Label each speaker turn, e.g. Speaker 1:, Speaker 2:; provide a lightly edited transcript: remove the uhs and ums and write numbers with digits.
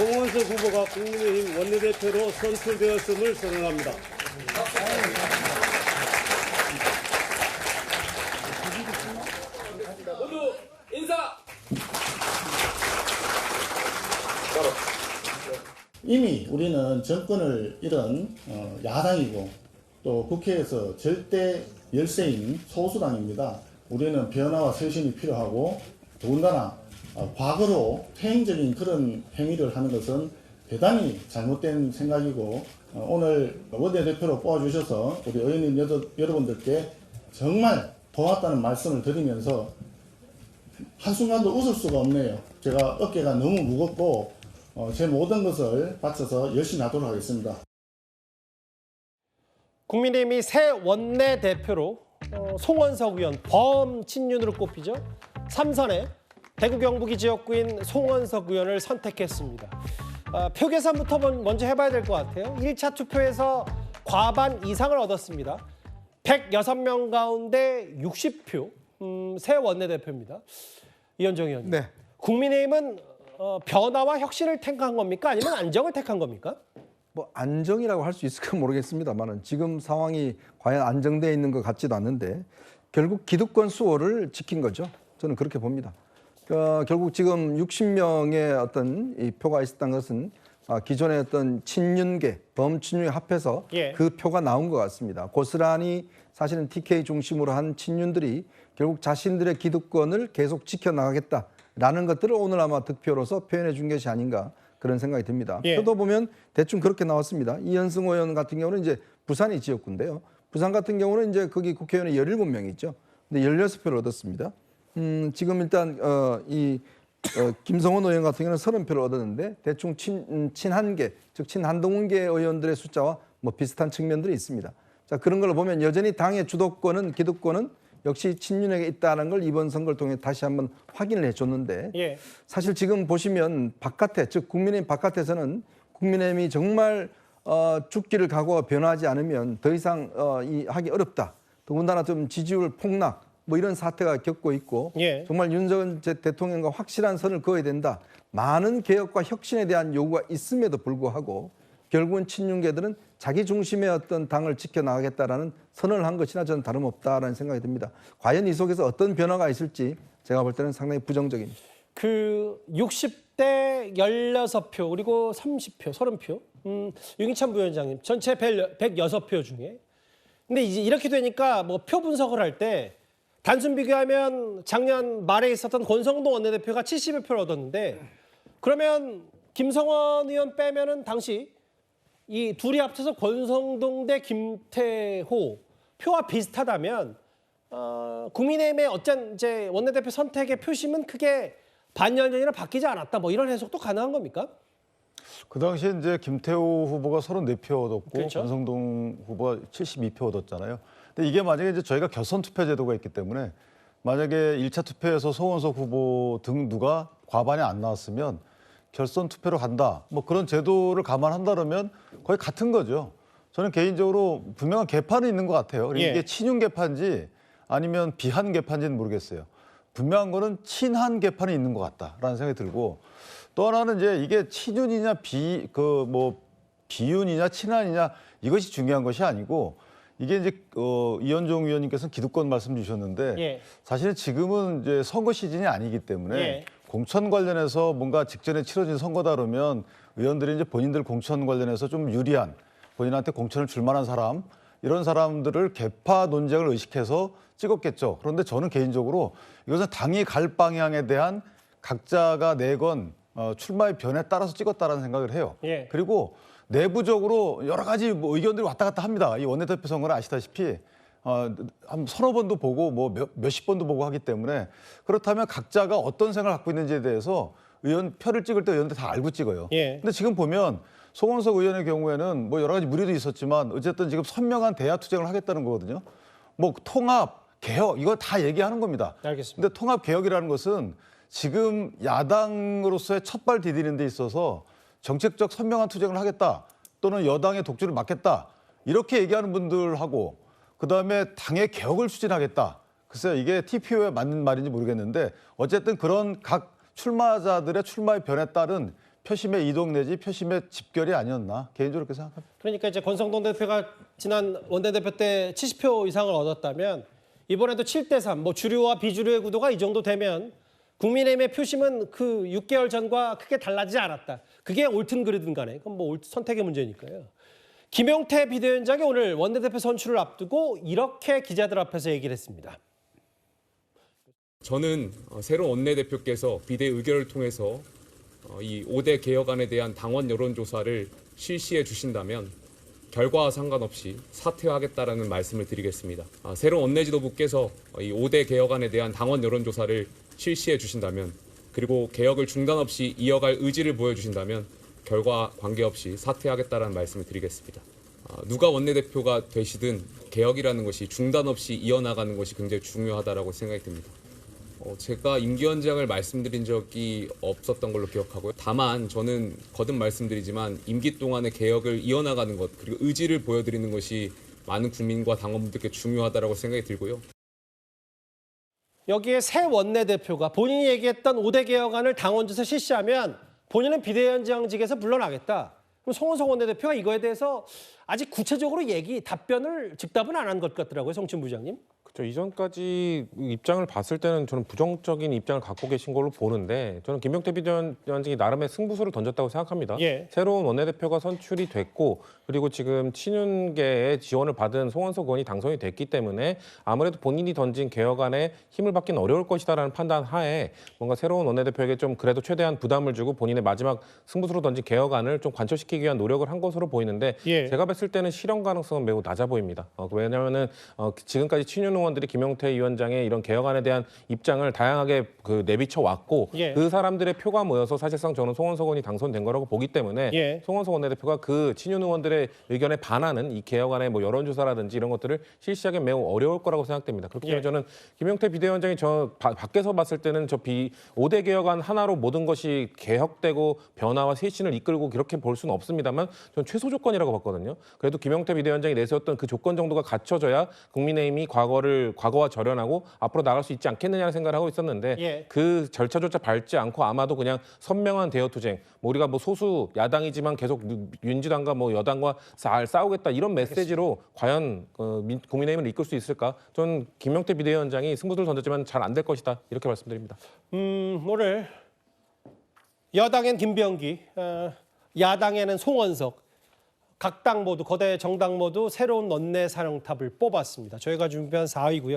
Speaker 1: 송원석 후보가 국민의힘 원내대표로 선출되었음을 선언합니다.
Speaker 2: 모두 인사!
Speaker 3: 이미 우리는 정권을 잃은 야당이고 또 국회에서 절대 열세인 소수당입니다. 우리는 변화와 쇄신이 필요하고 더군다나 과거로 퇴행적인 그런 행위를 하는 것은 대단히 잘못된 생각이고 오늘 원내대표로 뽑아주셔서 우리 의원님 여러분들께 정말 고맙다는 말씀을 드리면서 한순간도 웃을 수가 없네요. 제가 어깨가 너무 무겁고 제 모든 것을 바쳐서 열심히 하도록 하겠습니다.
Speaker 4: 국민의힘이 새 원내대표로 송원석 의원 범친윤으로 꼽히죠. 3선에 대구 경북이 지역구인 송원석 의원을 선택했습니다. 표 계산부터 먼저 해봐야 될 것 같아요. 1차 투표에서 과반 이상을 얻었습니다. 106명 가운데 60표, 새 원내대표입니다. 이현정 의원님.
Speaker 5: 네.
Speaker 4: 국민의힘은 변화와 혁신을 택한 겁니까? 아니면 안정을 택한 겁니까?
Speaker 5: 뭐 안정이라고 할 수 있을까 모르겠습니다만은 지금 상황이 과연 안정되어 있는 것 같지도 않는데 결국 기득권 수호를 지킨 거죠. 저는 그렇게 봅니다. 결국 지금 60명의 어떤 이 표가 있었던 것은 기존의 어떤 친윤계, 범친윤 합해서
Speaker 4: 예.
Speaker 5: 그 표가 나온 것 같습니다. 고스란히 사실은 TK 중심으로 한 친윤들이 결국 자신들의 기득권을 계속 지켜나가겠다라는 것들을 오늘 아마 득표로서 표현해 준 것이 아닌가 그런 생각이 듭니다.
Speaker 4: 예.
Speaker 5: 표도 보면 대충 그렇게 나왔습니다. 이현승 의원 같은 경우는 이제 부산이 지역구인데요. 부산 같은 경우는 이제 거기 국회의원이 17명 있죠. 근데 16표를 얻었습니다. 지금 일단 김성원 의원 같은 경우는 30표를 얻었는데 대충 친한계, 즉 친한동훈계 의원들의 숫자와 뭐 비슷한 측면들이 있습니다. 자, 그런 걸 보면 여전히 당의 주도권은 기득권은 역시 친윤에게 있다는 걸 이번 선거를 통해 다시 한번 확인을 해줬는데
Speaker 4: 예.
Speaker 5: 사실 지금 보시면 바깥에, 즉 국민의힘 바깥에서는 국민의힘이 정말 죽기를 각오하고 변하지 않으면 더 이상 하기 어렵다. 더군다나 좀 지지율 폭락 뭐 이런 사태가 겪고 있고
Speaker 4: 예.
Speaker 5: 정말 윤석열 대통령과 확실한 선을 그어야 된다. 많은 개혁과 혁신에 대한 요구가 있음에도 불구하고 결국은 친윤계들은 자기 중심의 어떤 당을 지켜나가겠다라는 선언을 한 것이나 저는 다름없다라는 생각이 듭니다. 과연 이 속에서 어떤 변화가 있을지 제가 볼 때는 상당히 부정적입니다.
Speaker 4: 그 60대 16표 그리고 30표, 30표. 윤기찬 부위원장님 전체 106표 중에. 근데 이제 이렇게 되니까 뭐 표 분석을 할 때 단순 비교하면 작년 말에 있었던 권성동 원내대표가 70여 표를 얻었는데 그러면 김성원 의원 빼면은 당시 이 둘이 합쳐서 권성동 대 김태호 표와 비슷하다면 국민의힘의 어쩐 이제 원내대표 선택의 표심은 크게 반년 전이나 바뀌지 않았다. 뭐 이런 해석도 가능한 겁니까?
Speaker 6: 그 당시에 이제 김태호 후보가 34표 얻었고
Speaker 4: 그렇죠.
Speaker 6: 권성동 후보가 72표 얻었잖아요. 근데 이게 만약에 이제 저희가 결선 투표 제도가 있기 때문에 만약에 1차 투표에서 송원석 후보 등 누가 과반이 안 나왔으면 결선 투표로 간다. 뭐 그런 제도를 감안한다면 거의 같은 거죠. 저는 개인적으로 분명한 개판은 있는 것 같아요. 그리고
Speaker 4: 예.
Speaker 6: 이게 친윤 개판지 아니면 비한 개판지는 모르겠어요. 분명한 거는 친한 개판이 있는 것 같다라는 생각이 들고 또 하나는 이제 이게 친윤이냐 비윤이냐 친한이냐 이것이 중요한 것이 아니고 이게 이제 이현종 의원님께서는 기득권 말씀 주셨는데
Speaker 4: 예.
Speaker 6: 사실은 지금은 이제 선거 시즌이 아니기 때문에
Speaker 4: 예.
Speaker 6: 공천 관련해서 뭔가 직전에 치러진 선거다 그러면 의원들이 이제 본인들 공천 관련해서 좀 유리한 본인한테 공천을 줄 만한 사람 이런 사람들을 개파 논쟁을 의식해서 찍었겠죠. 그런데 저는 개인적으로 이것은 당이 갈 방향에 대한 각자가 내건 출마의 변에 따라서 찍었다라는 생각을 해요.
Speaker 4: 예.
Speaker 6: 그리고 내부적으로 여러 가지 뭐 의견들이 왔다 갔다 합니다. 이 원내대표 선거는 아시다시피 한 서너 번도 보고 뭐 몇십 번도 보고 하기 때문에 그렇다면 각자가 어떤 생각을 갖고 있는지에 대해서 의원 표를 찍을 때 의원들 다 알고 찍어요.
Speaker 4: 예.
Speaker 6: 근데 지금 보면 송원석 의원의 경우에는 뭐 여러 가지 무리도 있었지만 어쨌든 지금 선명한 대야 투쟁을 하겠다는 거거든요. 뭐 통합, 개혁 이거 다 얘기하는 겁니다.
Speaker 4: 알겠습니다.
Speaker 6: 근데 통합 개혁이라는 것은 지금 야당으로서의 첫발 디디는 데 있어서 정책적 선명한 투쟁을 하겠다 또는 여당의 독주를 막겠다 이렇게 얘기하는 분들하고 그다음에 당의 개혁을 추진하겠다. 글쎄요 이게 TPO에 맞는 말인지 모르겠는데 어쨌든 그런 각 출마자들의 출마의 변에 따른 표심의 이동 내지 표심의 집결이 아니었나 개인적으로 그렇게 생각합니다.
Speaker 4: 그러니까 이제 권성동 대표가 지난 원내대표 때 70표 이상을 얻었다면 이번에도 7대3, 뭐 주류와 비주류의 구도가 이 정도 되면 국민의힘의 표심은 그 6개월 전과 크게 달라지지 않았다. 그게 옳든 그르든 간에 그건 뭐 선택의 문제니까요. 김용태 비대위원장이 오늘 원내대표 선출을 앞두고 이렇게 기자들 앞에서 얘기를 했습니다.
Speaker 2: 저는 새로운 원내대표께서 비대 의결을 통해서 이 5대 개혁안에 대한 당원 여론조사를 실시해 주신다면 결과와 상관없이 사퇴하겠다라는 말씀을 드리겠습니다. 새로운 원내지도부께서 이 5대 개혁안에 대한 당원 여론조사를 실시해 주신다면 그리고 개혁을 중단 없이 이어갈 의지를 보여주신다면 결과 관계없이 사퇴하겠다라는 말씀을 드리겠습니다. 누가 원내대표가 되시든 개혁이라는 것이 중단 없이 이어나가는 것이 굉장히 중요하다라고 생각이 듭니다. 제가 임기연장을 말씀드린 적이 없었던 걸로 기억하고요. 다만 저는 거듭 말씀드리지만 임기 동안의 개혁을 이어나가는 것 그리고 의지를 보여드리는 것이 많은 국민과 당원분들께 중요하다라고 생각이 들고요.
Speaker 4: 여기에 새 원내대표가 본인이 얘기했던 5대 개혁안을 당원조사 실시하면 본인은 비대위원장직에서 물러나겠다. 그럼 송원석 원내대표가 이거에 대해서 아직 구체적으로 답변을 즉답은 안 한 것 같더라고요, 성춘 부장님.
Speaker 7: 그렇죠. 이전까지 입장을 봤을 때는 저는 부정적인 입장을 갖고 계신 걸로 보는데 저는 김용태 비대위원장이 나름의 승부수를 던졌다고 생각합니다.
Speaker 4: 예.
Speaker 7: 새로운 원내대표가 선출이 됐고 그리고 지금 친윤계의 지원을 받은 송원석 의원이 당선이 됐기 때문에 아무래도 본인이 던진 개혁안에 힘을 받기는 어려울 것이다라는 판단 하에 뭔가 새로운 원내대표에게 좀 그래도 최대한 부담을 주고 본인의 마지막 승부수로 던진 개혁안을 좀 관철시키기 위한 노력을 한 것으로 보이는데
Speaker 4: 예.
Speaker 7: 제가 봤을 때는 실현 가능성은 매우 낮아 보입니다. 왜냐하면은 지금까지 친윤 의원들이 김용태 위원장의 이런 개혁안에 대한 입장을 다양하게 내비쳐 왔고
Speaker 4: 예.
Speaker 7: 그 사람들의 표가 모여서 사실상 저는 송원석 의원이 당선된 거라고 보기 때문에
Speaker 4: 예.
Speaker 7: 송원석 원내대표가 그 친윤 의원들의 의견에 반하는 이 개혁안의 뭐 여론조사라든지 이런 것들을 실시하기 매우 어려울 거라고 생각됩니다. 그렇기 때문에
Speaker 4: 예.
Speaker 7: 저는 김용태 비대위원장이 밖에서 봤을 때는 5대 개혁안 하나로 모든 것이 개혁되고 변화와 쇄신을 이끌고 그렇게 볼 수는 없습니다만 저는 최소 조건이라고 봤거든요. 그래도 김용태 비대위원장이 내세웠던 그 조건 정도가 갖춰져야 국민의힘이 과거와 절연하고 앞으로 나갈 수 있지 않겠느냐는 생각을 하고 있었는데
Speaker 4: 예.
Speaker 7: 그 절차조차 밟지 않고 아마도 그냥 선명한 대여투쟁, 우리가 뭐 소수 야당이지만 계속 민주당과 뭐 여당과 싸우겠다 이런 메시지로 과연 국민의힘을 이끌 수 있을까? 저는 김용태 비대위원장이 승부수를 던졌지만 잘 안 될 것이다 이렇게 말씀드립니다.
Speaker 4: 오늘 여당엔 김병기, 야당에는 송원석, 각 당 모두 거대 정당 모두 새로운 원내 사령탑을 뽑았습니다. 저희가 준비한 4위고요.